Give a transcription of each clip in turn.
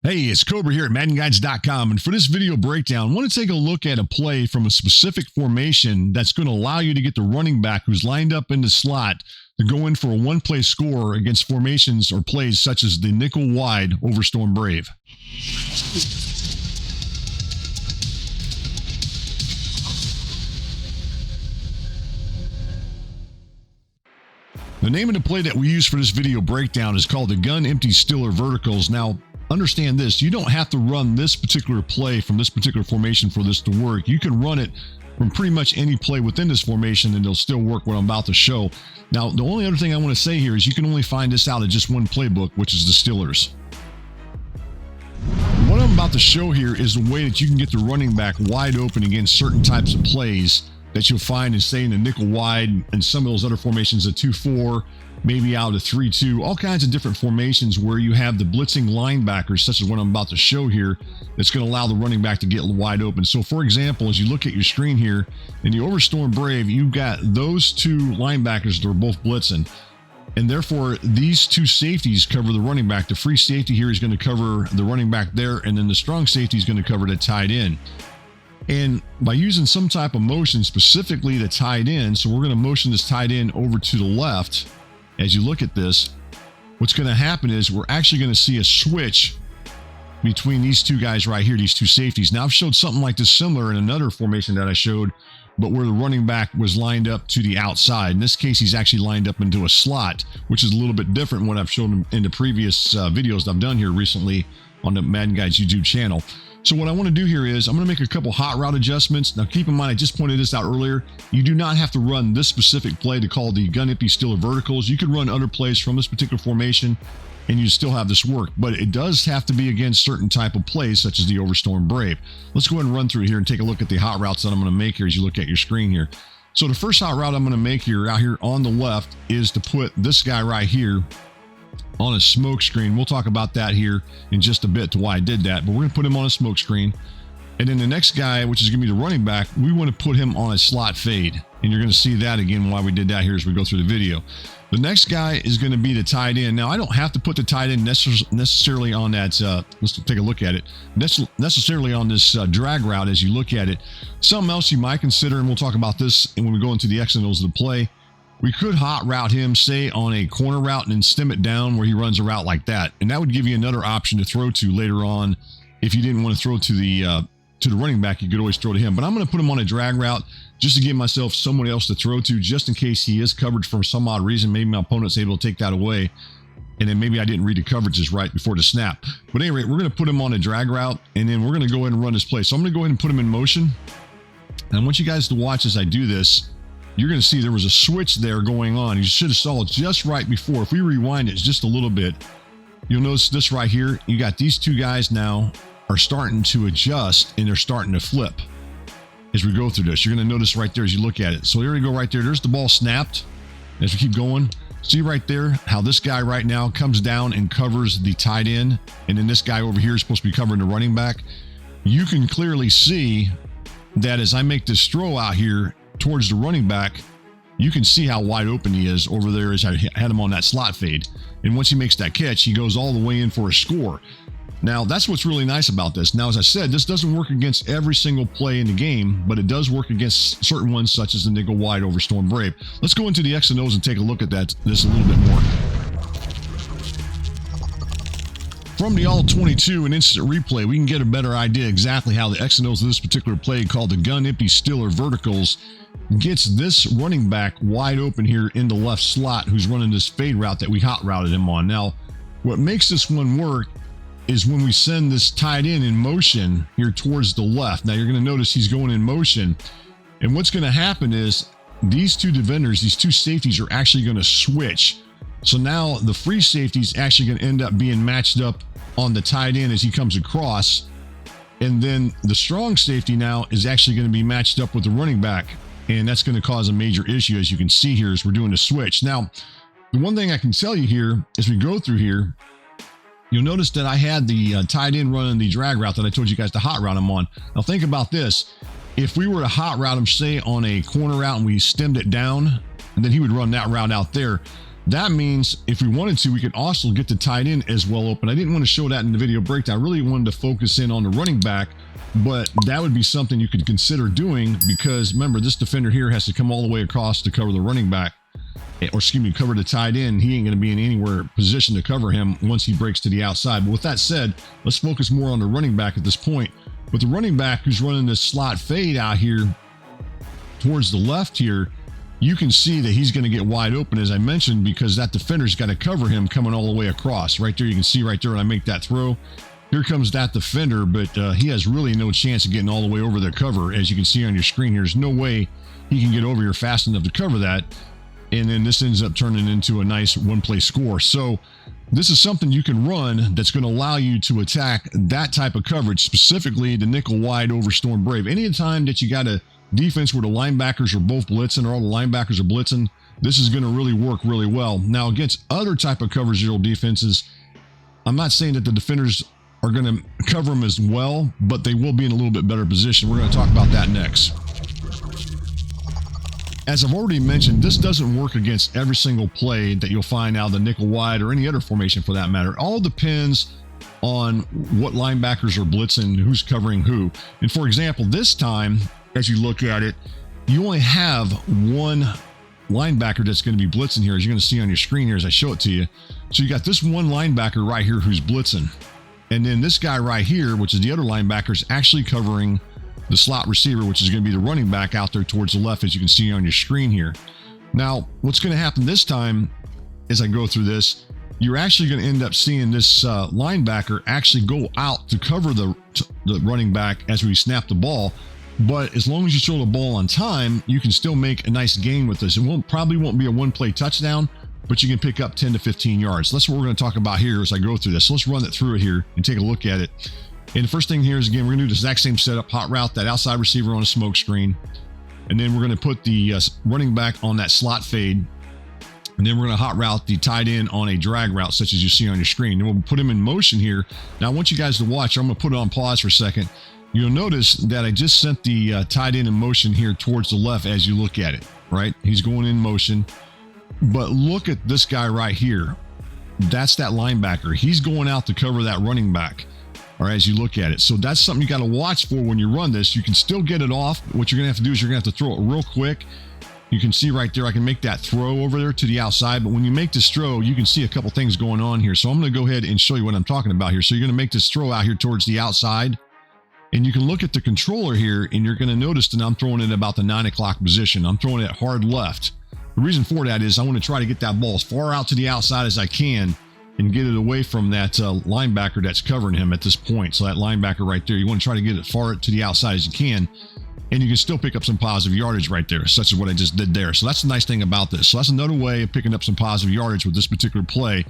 Hey, it's Kobra here at MaddenGuides.com, and for this video breakdown, I want to take a look at a play from a specific formation that's going to allow you to get the running back who's lined up in the slot to go in for a one-play score against formations or plays such as the nickel wide over Storm Brave. The name of the play that we use for this video breakdown is called the gun empty stiller verticals. Now, understand this, you don't have to run this particular play from this particular formation for this to work. You can run it from pretty much any play within this formation and it'll still work what I'm about to show. Now, the only other thing I want to say here is you can only find this out at just one playbook, which is the Stillers. What I'm about to show here is the way that you can get the running back wide open against certain types of plays that you'll find in, say, in the nickel wide and some of those other formations, a 2-4, maybe out of 3-2, all kinds of different formations where you have the blitzing linebackers, such as what I'm about to show here, that's going to allow the running back to get wide open. So, for example, as you look at your screen here, in the over Storm Brave, you've got those two linebackers that are both blitzing. And therefore, these two safeties cover the running back. The free safety here is going to cover the running back there, and then the strong safety is going to cover the tight end. And by using some type of motion, specifically the tight end, so we're going to motion this tight end over to the left. As you look at this, what's going to happen is we're actually going to see a switch between these two guys right here, these two safeties. Now, I've showed something like this similar in another formation that I showed, but where the running back was lined up to the outside. In this case, he's actually lined up into a slot, which is a little bit different from what I've shown in the previous videos that I've done here recently on the Madden Guides YouTube channel. So what I want to do here is I'm going to make a couple hot route adjustments. Now, keep in mind, I just pointed this out earlier. You do not have to run this specific play to call the gun empty stiller verticals. You could run other plays from this particular formation and you still have this work, but it does have to be against certain type of plays such as the over Storm Brave. Let's go ahead and run through here and take a look at the hot routes that I'm going to make here as you look at your screen here. So the first hot route I'm going to make here out here on the left is to put this guy right here on a smoke screen. We'll talk about that here in just a bit to why I did that, but we're going to put him on a smoke screen. And then the next guy, which is going to be the running back, we want to put him on a slot fade. And you're going to see that again why we did that here as we go through the video. The next guy is going to be the tight end. Now, I don't have to put the tight end necessarily on that, let's take a look at it, necessarily on this drag route as you look at it. Something else you might consider, and we'll talk about this when we go into the X and O's of the play, we could hot route him, say, on a corner route and then stem it down where he runs a route like that. And that would give you another option to throw to later on. If you didn't want to throw to the running back, you could always throw to him. But I'm going to put him on a drag route just to give myself someone else to throw to, just in case he is covered for some odd reason. Maybe my opponent's able to take that away. And then maybe I didn't read the coverages right before the snap. But anyway, we're going to put him on a drag route, and then we're going to go ahead and run this play. So I'm going to go ahead and put him in motion. And I want you guys to watch as I do this. You're going to see there was a switch there going on. You should have saw it just right before. If we rewind it just a little bit, you'll notice this right here. You got these two guys now are starting to adjust and they're starting to flip as we go through this. You're going to notice right there as you look at it. So there you go right there. There's the ball snapped. As we keep going, see right there how this guy right now comes down and covers the tight end. And then this guy over here is supposed to be covering the running back. You can clearly see that as I make this throw out here towards the running back, you can see how wide open he is over there as I had him on that slot fade. And once he makes that catch, he goes all the way in for a score. Now, that's what's really nice about this. Now, as I said, this doesn't work against every single play in the game, but it does work against certain ones, such as the nickel wide over Storm Brave. Let's go into the X and O's and take a look at this a little bit more. From the all 22 and instant replay, we can get a better idea exactly how the X and O's of this particular play, called the gun empty stiller verticals, gets this running back wide open here in the left slot, who's running this fade route that we hot routed him on. Now, what makes this one work is when we send this tight end in motion here towards the left. Now, you're going to notice he's going in motion. And what's going to happen is these two defenders, these two safeties, are actually going to switch. So now the free safety is actually going to end up being matched up on the tight end as he comes across. And then the strong safety now is actually going to be matched up with the running back. And that's going to cause a major issue, as you can see here, as we're doing the switch. Now, the one thing I can tell you here, as we go through here, you'll notice that I had the tight end running the drag route that I told you guys to hot route him on. Now, think about this. If we were to hot route him, say, on a corner route and we stemmed it down, and then he would run that route out there, That means if we wanted to, we could also get the tight end as well open. I didn't want to show that in the video breakdown. I really wanted to focus in on the running back, but that would be something you could consider doing, because remember, this defender here has to come all the way across to cover the running back, or excuse me, cover the tight end. He ain't going to be in anywhere position to cover him once he breaks to the outside. But with that said, let's focus more on the running back at this point. With the running back who's running this slot fade out here towards the left here, you can see that he's going to get wide open, as I mentioned, because that defender's got to cover him coming all the way across. Right there, you can see right there when I make that throw. Here comes that defender, but he has really no chance of getting all the way over the cover. As you can see on your screen here, there's no way he can get over here fast enough to cover that. And then this ends up turning into a nice one-play score. So this is something you can run that's going to allow you to attack that type of coverage, specifically the nickel wide over Storm Brave. Any time that you got a defense where the linebackers are both blitzing, or all the linebackers are blitzing, this is going to really work really well. Now, against other type of cover zero defenses, I'm not saying that the defenders are going to cover them as well, but they will be in a little bit better position. We're going to talk about that next. As I've already mentioned, this doesn't work against every single play that you'll find out of the nickel wide or any other formation for that matter. It all depends on what linebackers are blitzing, who's covering who. And for example, this time, as you look at it, you only have one linebacker that's going to be blitzing here, as you're going to see on your screen here as I show it to you. So you got this one linebacker right here who's blitzing. And then this guy right here, which is the other linebacker, is actually covering the slot receiver, which is going to be the running back out there towards the left, as you can see on your screen here. Now, what's going to happen this time as I go through this, you're actually going to end up seeing this linebacker actually go out to cover the running back as we snap the ball. But as long as you throw the ball on time, you can still make a nice gain with this. It probably won't be a one-play touchdown, but you can pick up 10 to 15 yards. That's what we're going to talk about here as I go through this. So let's run it through it here and take a look at it. And the first thing here is, again, we're going to do the exact same setup, hot route, that outside receiver on a smoke screen. And then we're going to put the running back on that slot fade. And then we're going to hot route the tight end on a drag route, such as you see on your screen. Then we'll put him in motion here. Now, I want you guys to watch. I'm going to put it on pause for a second. You'll notice that I just sent the tight end in motion here towards the left as you look at it, right? He's going in motion. But look at this guy right here. That's that linebacker. He's going out to cover that running back, or as you look at it. So that's something you got to watch for when you run this. You can still get it off. What you're going to have to do is you're going to have to throw it real quick. You can see right there, I can make that throw over there to the outside. But when you make this throw, you can see a couple things going on here. So I'm going to go ahead and show you what I'm talking about here. So you're going to make this throw out here towards the outside. And you can look at the controller here, and you're going to notice that I'm throwing it about the 9 o'clock position. I'm throwing it hard left. The reason for that is I want to try to get that ball as far out to the outside as I can and get it away from that linebacker that's covering him at this point. So that linebacker right there, you want to try to get it far to the outside as you can, and you can still pick up some positive yardage right there, such as what I just did there. So that's the nice thing about this. So that's another way of picking up some positive yardage with this particular play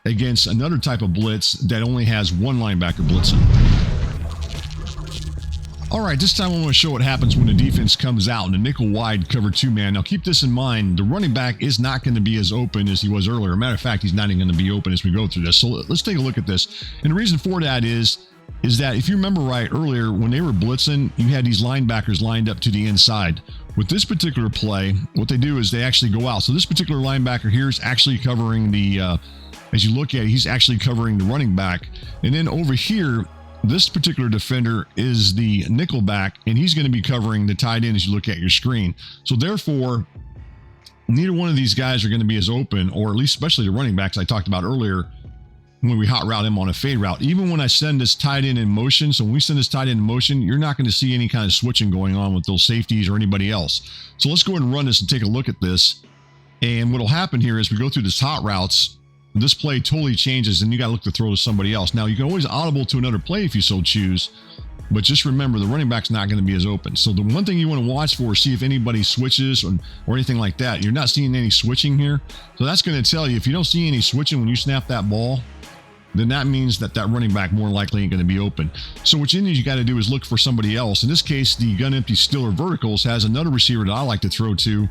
against another type of blitz that only has one linebacker blitzing. All right, this time I want to show what happens when the defense comes out in the nickel wide cover two man. Now keep this in mind, the running back is not going to be as open as he was earlier. Matter of fact, he's not even going to be open as we go through this. So let's take a look at this. And the reason for that is that if you remember right earlier, when they were blitzing, you had these linebackers lined up to the inside. With this particular play, what they do is they actually go out. So this particular linebacker here is actually covering the, as you look at it, he's actually covering the running back. And then over here, this particular defender is the nickel back, and he's going to be covering the tight end as you look at your screen. So therefore, neither one of these guys are going to be as open, or at least especially the running backs I talked about earlier when we hot route him on a fade route. Even when I send this tight end in motion, so when we send this tight end in motion, you're not going to see any kind of switching going on with those safeties or anybody else. So let's go ahead and run this and take a look at this. And what will happen here is we go through this hot routes, this play totally changes, and you got to look to throw to somebody else. Now, you can always audible to another play if you so choose, but just remember the running back's not going to be as open. So the one thing you want to watch for is see if anybody switches or anything like that. You're not seeing any switching here. So that's going to tell you, if you don't see any switching when you snap that ball, then that means that running back more likely ain't going to be open. So what you got to do is look for somebody else. In this case, the gun empty Stiller Verticals has another receiver that I like to throw to,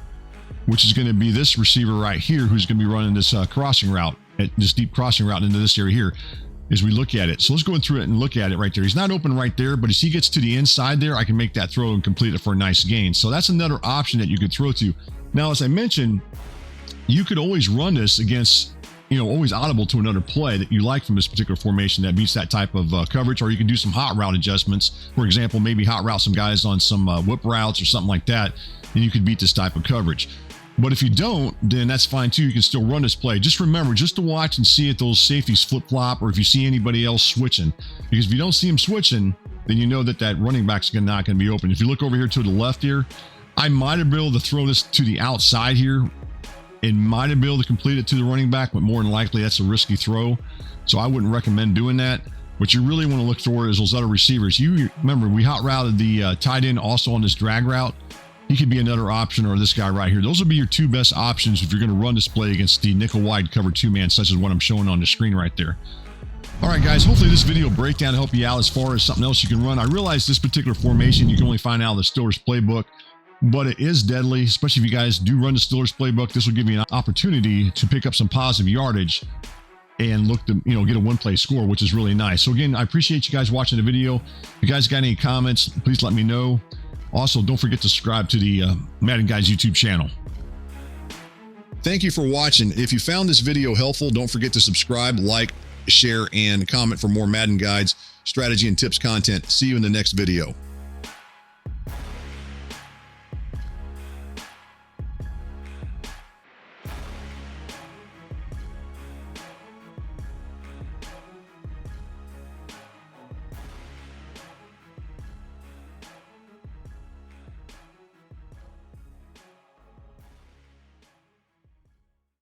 which is going to be this receiver right here, who's going to be running this crossing route, this deep crossing route into this area here as we look at it. So let's go through it and look at it right there. He's not open right there, but as he gets to the inside there, I can make that throw and complete it for a nice gain. So that's another option that you could throw to. Now, as I mentioned, you could always run this against, always audible to another play that you like from this particular formation that beats that type of coverage, or you can do some hot route adjustments. For example, maybe hot route some guys on some whip routes or something like that, and you could beat this type of coverage. But if you don't, then that's fine too. You can still run this play. Just remember, just to watch and see if those safeties flip-flop, or if you see anybody else switching. Because if you don't see them switching, then you know that running back's not going to be open. If you look over here to the left here, I might have been able to throw this to the outside here and might have been able to complete it to the running back, but more than likely that's a risky throw. So I wouldn't recommend doing that. What you really want to look for is those other receivers. You remember, we hot routed the tight end also on this drag route. He could be another option, or this guy right here. Those would be your two best options if you're going to run this play against the nickel wide cover 2-man, such as what I'm showing on the screen right there. All right, guys, hopefully this video breakdown helped you out as far as something else you can run. I realize this particular formation you can only find out of the Steelers playbook, but it is deadly, especially if you guys do run the Steelers playbook. This will give you an opportunity to pick up some positive yardage and look to, get a one-play score, which is really nice. So again, I appreciate you guys watching the video. If you guys got any comments, please let me know. Also, don't forget to subscribe to the Madden Guys YouTube channel. Thank you for watching. If you found this video helpful, don't forget to subscribe, like, share, and comment for more Madden Guides, strategy, and tips content. See you in the next video.